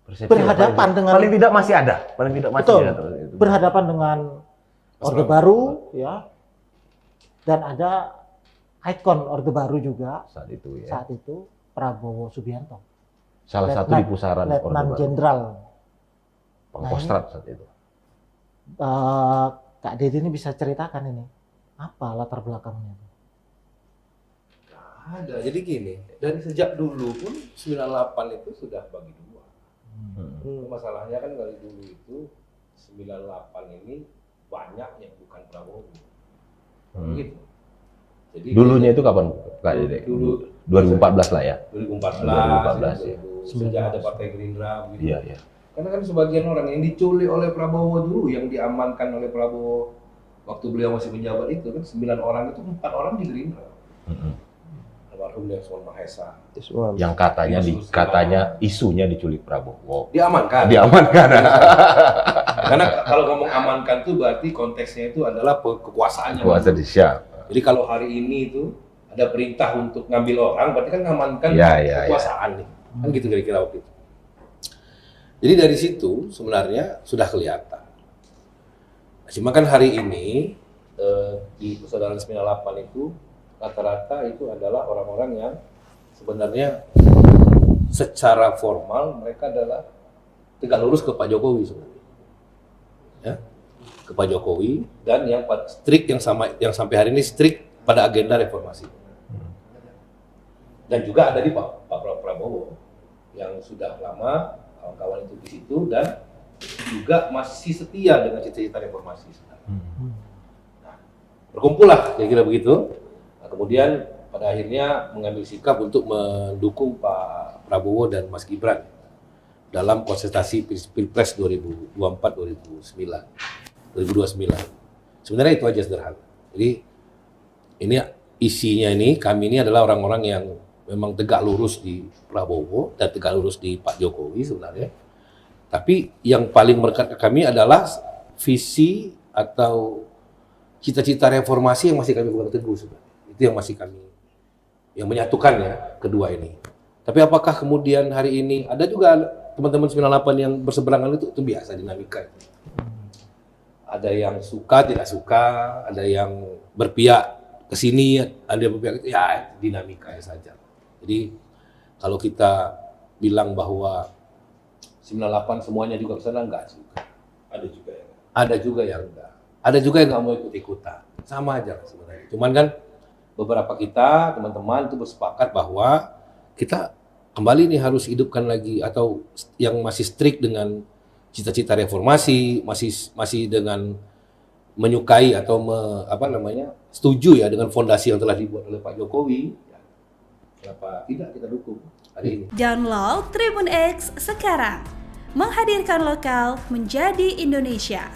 Persepsi berhadapan paling, dengan paling tidak masih ada, paling tidak masih betul, ada. berhadapan dengan Orde Baru ya, dan ada ikon Orde Baru juga Saat itu ya. saat itu Prabowo Subianto, Salah satu di pusaran Orde Letnan Baru. Jenderal. Pangkostrat saat itu. Kak Dede ini bisa ceritakan ini apa latar belakangnya? Ada. Jadi gini, dari sejak dulu pun 98 itu sudah bagi dua. Masalahnya kan dari dulu itu 98 ini banyak yang bukan Prabowo. Gitu. Jadi Dulunya itu kapan Kak Dede? Dulu 2014 lah ya. 2014 ya. Sejak ada Partai Gerindra gitu. Iya, iya. Karena kan sebagian orang yang diculik oleh Prabowo dulu, yang diamankan oleh Prabowo waktu beliau masih menjabat itu kan 9 orang itu 4 orang di Gerindra. Almarhum Desmond Mahesa. Yang katanya isunya diculik Prabowo. Diamankan. Karena kalau ngomong amankan itu berarti konteksnya itu adalah kekuasaannya. Kuasa di siap. Jadi kalau hari ini itu ada perintah untuk ngambil orang, berarti kan ngamankan kekuasaan nih. Kan gitu kira-kira waktu itu. Jadi dari situ sebenarnya sudah kelihatan. Cuma kan hari ini di persaudaraan 98 itu rata-rata itu adalah orang-orang yang sebenarnya secara formal mereka adalah tegak lurus ke Pak Jokowi sebenarnya. Ya, ke Pak Jokowi, dan yang strict yang sampai hari ini strict pada agenda reformasi. Dan juga ada di Pak Prabowo yang sudah lama kawan-kawan itu di situ dan juga masih setia dengan cita-cita reformasi. Nah, berkumpullah kira-kira begitu. Nah, kemudian pada akhirnya mengambil sikap untuk mendukung Pak Prabowo dan Mas Gibran dalam konsentrasi Pilpres 2029. Sebenarnya itu aja sederhana. Jadi ini isinya kami ini adalah orang-orang yang memang tegak lurus di Prabowo dan tegak lurus di Pak Jokowi sebenarnya. Tapi yang paling melekat ke kami adalah visi atau cita-cita reformasi yang masih kami pegang teguh sebenarnya. Itu yang masih kami yang menyatukan ya kedua ini. Tapi apakah kemudian hari ini ada juga teman-teman 98 yang berseberangan itu biasa dinamika. Ada yang suka tidak suka, ada yang berpihak ke sini, ada yang berpihak ya dinamika saja. Jadi kalau kita bilang bahwa 98 semuanya juga ke sana enggak juga. Ada juga ya. Ada juga yang enggak. Ada juga yang nggak mau ikut-ikutan. Sama aja sebenarnya. Cuman kan beberapa kita teman-teman itu bersepakat bahwa kita kembali nih harus hidupkan lagi atau yang masih strict dengan cita-cita reformasi, masih dengan menyukai atau setuju ya dengan fondasi yang telah dibuat oleh Pak Jokowi. Kenapa tidak kita dukung hari ini? Download Tribun X sekarang, menghadirkan lokal menjadi Indonesia.